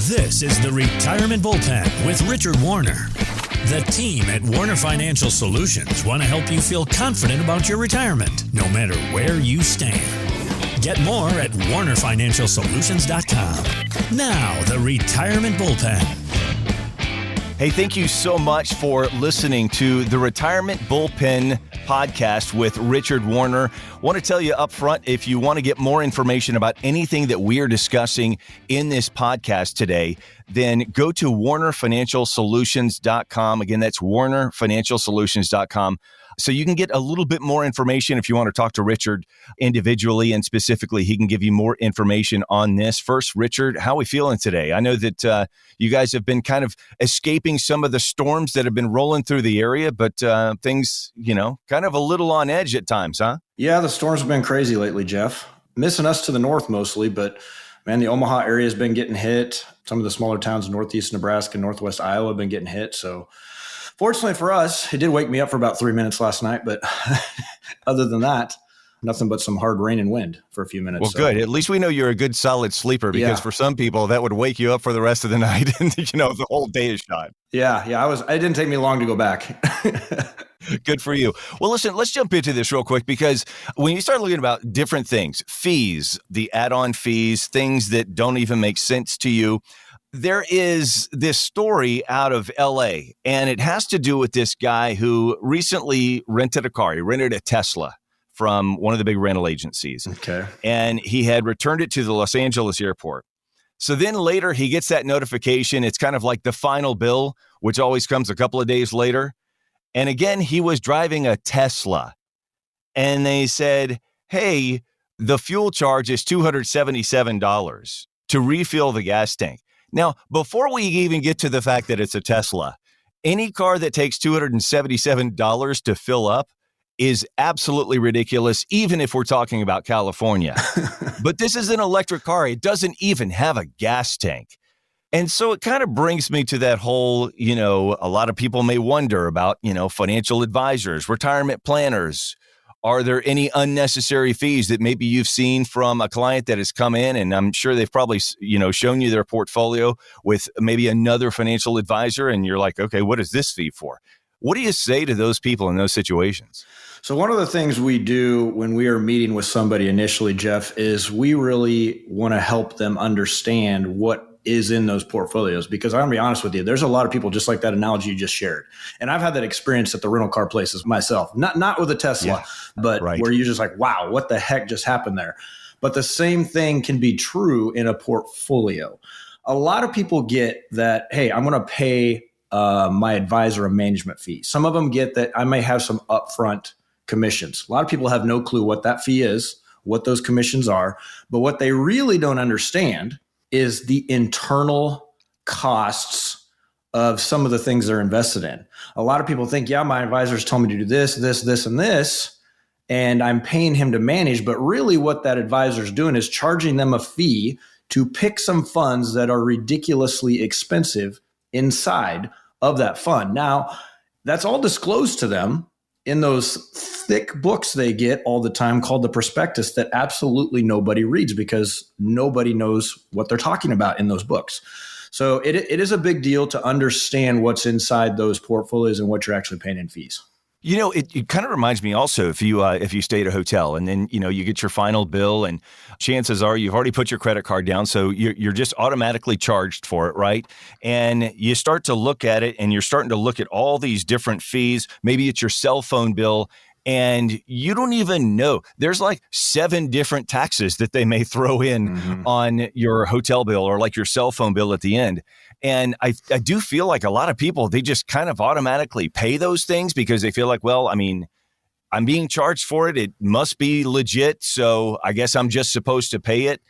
This is the Retirement Bullpen with Richard Warner. The team at Warner Financial Solutions want to help you feel confident about your retirement, no matter where you stand. Get more at warnerfinancialsolutions.com. Now, the Retirement Bullpen. Hey, thank you so much for listening to the Retirement Bullpen podcast with Richard Warner. Want to tell you up front, if you want to get more information about anything that we are discussing in this podcast today, then go to warnerfinancialsolutions.com. Again, that's warnerfinancialsolutions.com. So you can get a little bit more information if you want to talk to Richard individually, and specifically, he can give you more information on this. First, Richard, how are we feeling today? I know that you guys have been kind of escaping some of the storms that have been rolling through the area, but things, kind of a little on edge at times, huh? Yeah, the storms have been crazy lately, Jeff. Missing us to the north mostly, but man, the Omaha area has been getting hit. Some of the smaller towns in northeast Nebraska and northwest Iowa have been getting hit. So fortunately for us, it did wake me up for about 3 minutes last night, but other than that, nothing but some hard rain and wind for a few minutes. Well, good. At least we know you're a good, solid sleeper, because for some people that would wake you up for the rest of the night, and the whole day is shot. Yeah. It didn't take me long to go back. Good for you. Well, listen, let's jump into this real quick, because when you start looking about different things, fees, the add-on fees, things that don't even make sense to you, there is this story out of LA, and it has to do with this guy who recently rented a car. He rented a Tesla from one of the big rental agencies. Okay. And he had returned it to the Los Angeles airport. So then later he gets that notification. It's kind of like the final bill, which always comes a couple of days later. And again, he was driving a Tesla, and they said, hey, the fuel charge is $277 to refill the gas tank. Now, before we even get to the fact that it's a Tesla, any car that takes $277 to fill up is absolutely ridiculous, even if we're talking about California. But this is an electric car. It doesn't even have a gas tank. And so it kind of brings me to that whole, a lot of people may wonder about, financial advisors, retirement planners. Are there any unnecessary fees that maybe you've seen from a client that has come in, and I'm sure they've probably, shown you their portfolio with maybe another financial advisor, and you're like, okay, what is this fee for? What do you say to those people in those situations? So one of the things we do when we are meeting with somebody initially, Jeff, is we really want to help them understand what is in those portfolios, because I'm going to be honest with you, there's a lot of people just like that analogy you just shared. And I've had that experience at the rental car places myself, not with a Tesla, but where you're just like, wow, what the heck just happened there? But the same thing can be true in a portfolio. A lot of people get that, hey, I'm going to pay my advisor a management fee. Some of them get that I may have some upfront commissions. A lot of people have no clue what that fee is, what those commissions are, but what they really don't understand is the internal costs of some of the things they're invested in. A lot of people think, yeah, my advisors told me to do this, and this, and I'm paying him to manage. But really what that advisor is doing is charging them a fee to pick some funds that are ridiculously expensive inside of that fund. Now, that's all disclosed to them in those thick books they get all the time called the prospectus that absolutely nobody reads, because nobody knows what they're talking about in those books. So it is a big deal to understand what's inside those portfolios and what you're actually paying in fees. It kind of reminds me also, if you stay at a hotel and then, you get your final bill, and chances are you've already put your credit card down. So you're just automatically charged for it, right? And you start to look at it, and you're starting to look at all these different fees. Maybe it's your cell phone bill, and you don't even know. There's like 7 different taxes that they may throw in on your hotel bill, or like your cell phone bill at the end. And I do feel like a lot of people, they just kind of automatically pay those things because they feel like, well, I mean, I'm being charged for it. It must be legit. So I guess I'm just supposed to pay it.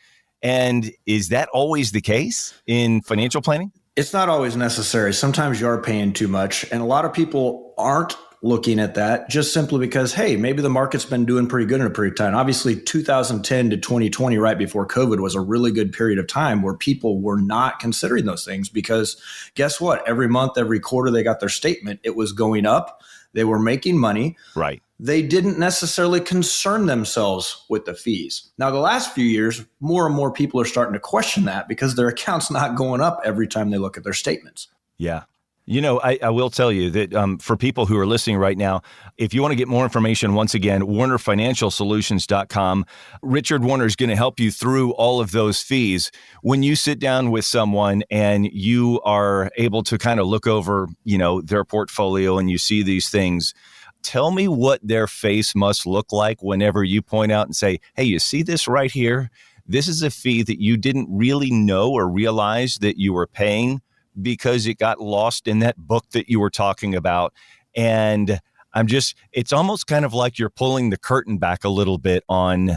And is that always the case in financial planning? It's not always necessary. Sometimes you are paying too much. And a lot of people aren't looking at that just simply because, hey, maybe the market's been doing pretty good in a period of time. Obviously, 2010 to 2020, right before COVID, was a really good period of time where people were not considering those things because guess what? Every month, every quarter, they got their statement. It was going up. They were making money. Right. they didn't necessarily concern themselves with the fees. Now, the last few years, more and more people are starting to question that because their account's not going up every time they look at their statements. Yeah. I will tell you that for people who are listening right now, if you want to get more information, once again, WarnerFinancialSolutions.com. Richard Warner is going to help you through all of those fees. When you sit down with someone and you are able to kind of look over, their portfolio and you see these things, tell me what their face must look like whenever you point out and say, hey, you see this right here? This is a fee that you didn't really know or realize that you were paying because it got lost in that book that you were talking about. And it's almost kind of like you're pulling the curtain back a little bit on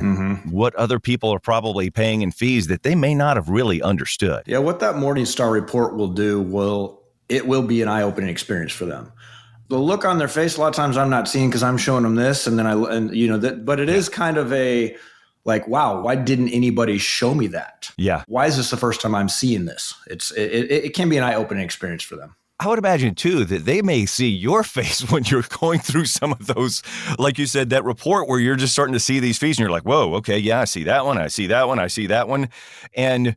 what other people are probably paying in fees that they may not have really understood. Yeah, what that Morningstar report will do it will be an eye-opening experience for them. The look on their face, a lot of times I'm not seeing because I'm showing them this, but it is kind of a like, wow, why didn't anybody show me that? Yeah. Why is this the first time I'm seeing this? It can be an eye-opening experience for them. I would imagine, too, that they may see your face when you're going through some of those, like you said, that report where you're just starting to see these fees and you're like, whoa, okay, yeah, I see that one. I see that one. I see that one. And,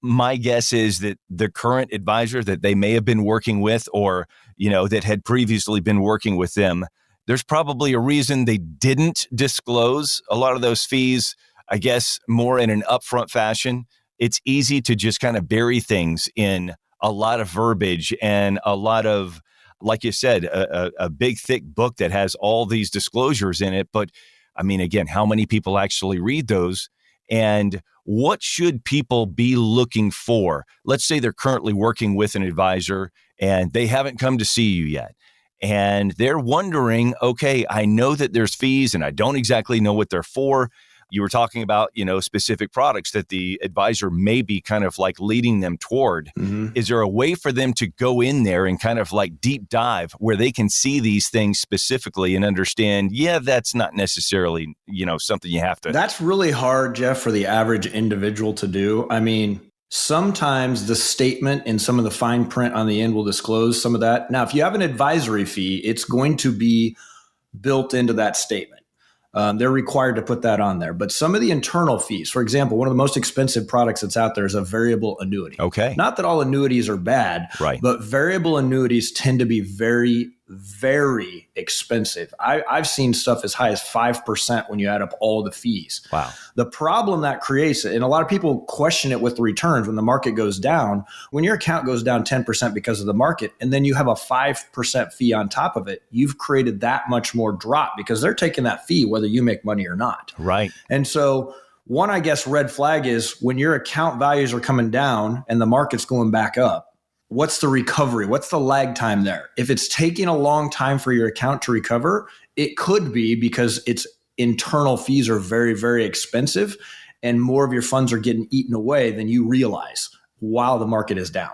my guess is that the current advisor that they may have been working with or, that had previously been working with them, there's probably a reason they didn't disclose a lot of those fees, I guess, more in an upfront fashion. It's easy to just kind of bury things in a lot of verbiage and a lot of, like you said, a big, thick book that has all these disclosures in it. But I mean, again, how many people actually read those? And what should people be looking for? Let's say they're currently working with an advisor and they haven't come to see you yet. And they're wondering, okay, I know that there's fees and I don't exactly know what they're for. You were talking about, specific products that the advisor may be kind of like leading them toward. Is there a way for them to go in there and kind of like deep dive where they can see these things specifically and understand, yeah, that's not necessarily, something you have to. That's really hard, Jeff, for the average individual to do. I mean, sometimes the statement and some of the fine print on the end will disclose some of that. Now, if you have an advisory fee, it's going to be built into that statement. They're required to put that on there. But some of the internal fees, for example, one of the most expensive products that's out there is a variable annuity. Okay. Not that all annuities are bad, right, but variable annuities tend to be very, very expensive. I've seen stuff as high as 5% when you add up all the fees. Wow. The problem that creates, and a lot of people question it with the returns when the market goes down, when your account goes down 10% because of the market, and then you have a 5% fee on top of it, you've created that much more drop because they're taking that fee whether you make money or not. Right. And so one, I guess, red flag is when your account values are coming down and the market's going back up, what's the recovery? What's the lag time there? If it's taking a long time for your account to recover, it could be because its internal fees are very, very expensive and more of your funds are getting eaten away than you realize while the market is down.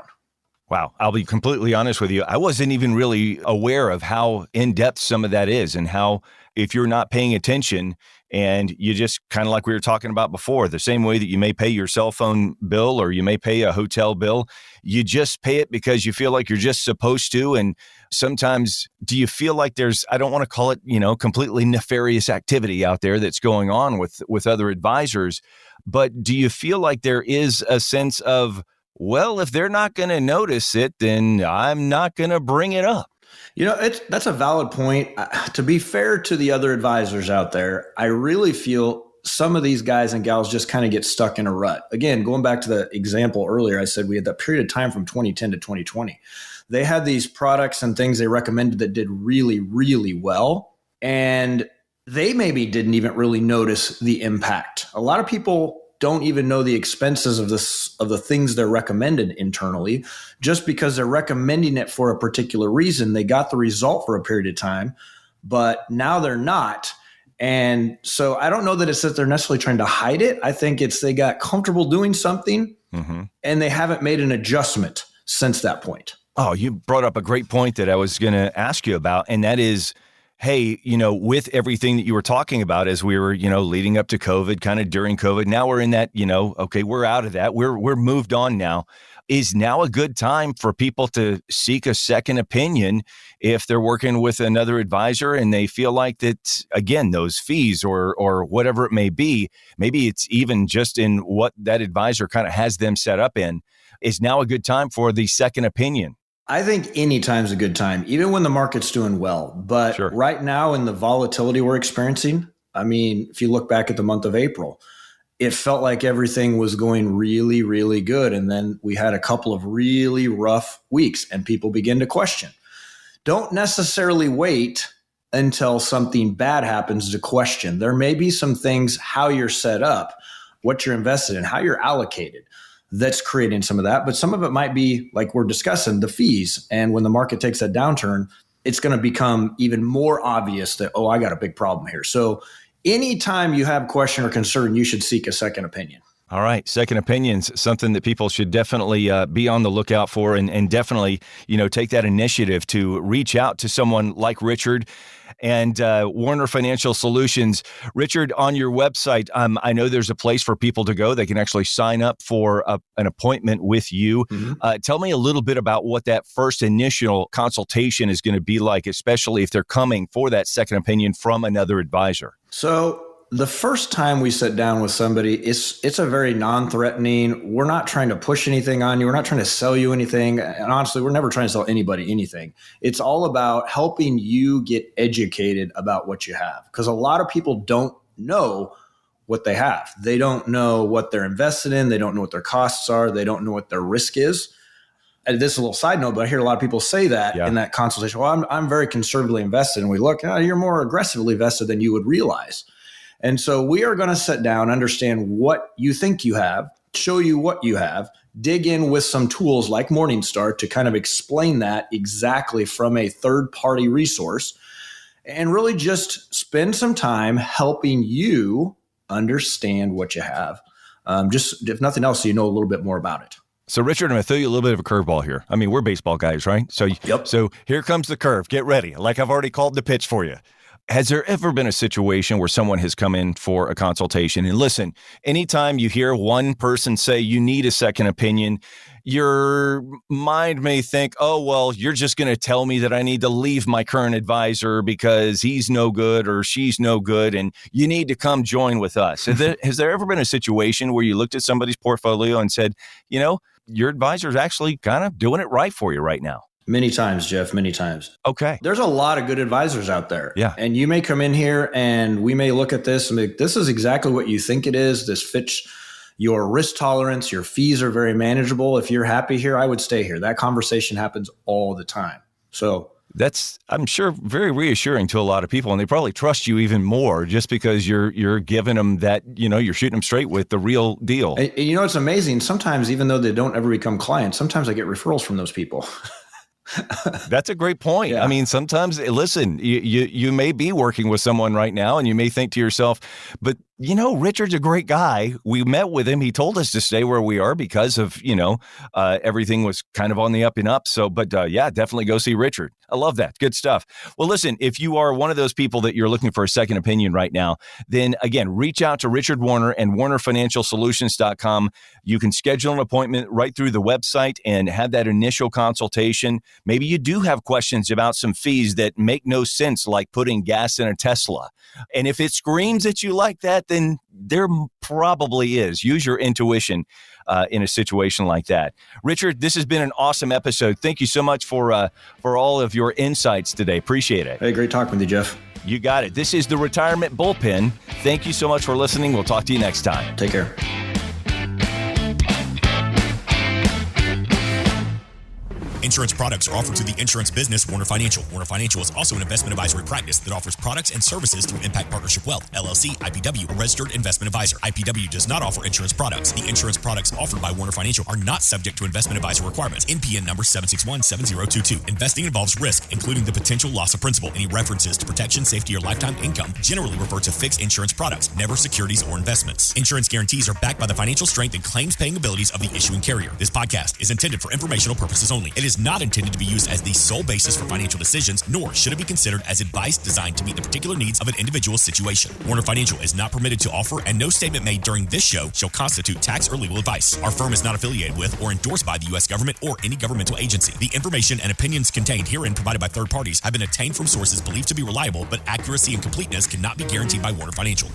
Wow. I'll be completely honest with you. I wasn't even really aware of how in-depth some of that is and how if you're not paying attention and you just kind of like we were talking about before, the same way that you may pay your cell phone bill or you may pay a hotel bill, you just pay it because you feel like you're just supposed to. And sometimes do you feel like there's, I don't want to call it, completely nefarious activity out there that's going on with other advisors, but do you feel like there is a sense of, well, if they're not going to notice it, then I'm not going to bring it up? That's a valid point. To be fair to the other advisors out there, I really feel some of these guys and gals just kind of get stuck in a rut. Again, going back to the example earlier, I said we had that period of time from 2010 to 2020. They had these products and things they recommended that did really, really well. And they maybe didn't even really notice the impact. A lot of people don't even know the expenses of the things they're recommended internally. Just because they're recommending it for a particular reason, they got the result for a period of time, but now they're not. And so I don't know that it's that they're necessarily trying to hide it. I think it's they got comfortable doing something and they haven't made an adjustment since that point. Oh, you brought up a great point that I was going to ask you about, and that is, hey, with everything that you were talking about as we were, leading up to COVID, kind of during COVID, now we're in that, okay, we're out of that. We're moved on now. Is now a good time for people to seek a second opinion if they're working with another advisor and they feel like that, again, those fees or whatever it may be, maybe it's even just in what that advisor kind of has them set up in, is now a good time for the second opinion? I think any time's a good time, even when the market's doing well. But Sure. Right now in the volatility we're experiencing, I mean, if you look back at the month of April, it felt like everything was going really, really good. And then we had a couple of really rough weeks and people begin to question. Don't necessarily wait until something bad happens to question. There may be some things, how you're set up, what you're invested in, how you're allocated, that's creating some of that. But some of it might be, like we're discussing, the fees. And when the market takes a downturn, it's going to become even more obvious that, I got a big problem here. So anytime you have question or concern, you should seek a second opinion. All right. Second opinions, something that people should definitely be on the lookout for and definitely, take that initiative to reach out to someone like Richard and Warner Financial Solutions. Richard, on your website, I know there's a place for people to go. They can actually sign up for an appointment with you. Mm-hmm. Tell me a little bit about what that first initial consultation is going to be like, especially if they're coming for that second opinion from another advisor. So the first time we sit down with somebody, it's a very non-threatening. We're not trying to push anything on you. We're not trying to sell you anything. And honestly, we're never trying to sell anybody anything. It's all about helping you get educated about what you have. Because a lot of people don't know what they have. They don't know what they're invested in. They don't know what their costs are. They don't know what their risk is. And this is a little side note, but I hear a lot of people say that in that consultation. Well, I'm very conservatively invested. And we look, you're more aggressively invested than you would realize. And so we are going to sit down, understand what you think you have, show you what you have, dig in with some tools like Morningstar to kind of explain that exactly from a third-party resource, and really just spend some time helping you understand what you have. Just if nothing else, so you know a little bit more about it. So, Richard, I'm going to throw you a little bit of a curveball here. I mean, we're baseball guys, right? So here comes the curve. Get ready. Like I've already called the pitch for you. Has there ever been a situation where someone has come in for a consultation? And listen, anytime you hear one person say you need a second opinion, your mind may think, you're just going to tell me that I need to leave my current advisor because he's no good or she's no good, and you need to come join with us. Has there ever been a situation where you looked at somebody's portfolio and said, your advisor is actually kind of doing it right for you right now? Many times, Jeff, many times. Okay. There's a lot of good advisors out there. Yeah. And you may come in here and we may look at this and be, this is exactly what you think it is. This fits your risk tolerance. Your fees are very manageable. If you're happy here, I would stay here. That conversation happens all the time. So that's, I'm sure, very reassuring to a lot of people. And they probably trust you even more just because you're giving them that, you're shooting them straight with the real deal. And it's amazing. Sometimes, even though they don't ever become clients, sometimes I get referrals from those people. That's a great point. Yeah. I mean, sometimes, listen, you may be working with someone right now and you may think to yourself, but Richard's a great guy. We met with him. He told us to stay where we are because of, everything was kind of on the up and up. So, but definitely go see Richard. I love that. Good stuff. Well, listen, if you are one of those people that you're looking for a second opinion right now, then again, reach out to Richard Warner and WarnerFinancialSolutions.com. You can schedule an appointment right through the website and have that initial consultation. Maybe you do have questions about some fees that make no sense, like putting gas in a Tesla. And if it screams at you like that, then there probably is. Use your intuition in a situation like that. Richard, this has been an awesome episode. Thank you so much for all of your insights today. Appreciate it. Hey, great talking with you, Jeff. You got it. This is the Retirement Bullpen. Thank you so much for listening. We'll talk to you next time. Take care. Insurance products are offered through the insurance business Warner Financial. Warner Financial is also an investment advisory practice that offers products and services through Impact Partnership Wealth, LLC, IPW, a registered investment advisor. IPW does not offer insurance products. The insurance products offered by Warner Financial are not subject to investment advisor requirements. NPN number 7617022. Investing involves risk, including the potential loss of principal. Any references to protection, safety, or lifetime income generally refer to fixed insurance products, never securities or investments. Insurance guarantees are backed by the financial strength and claims paying abilities of the issuing carrier. This podcast is intended for informational purposes only. It is is not intended to be used as the sole basis for financial decisions, nor should it be considered as advice designed to meet the particular needs of an individual situation. Warner Financial is not permitted to offer, and no statement made during this show shall constitute tax or legal advice. Our firm is not affiliated with or endorsed by the U.S. government or any governmental agency. The information and opinions contained herein provided by third parties have been obtained from sources believed to be reliable, but accuracy and completeness cannot be guaranteed by Warner Financial.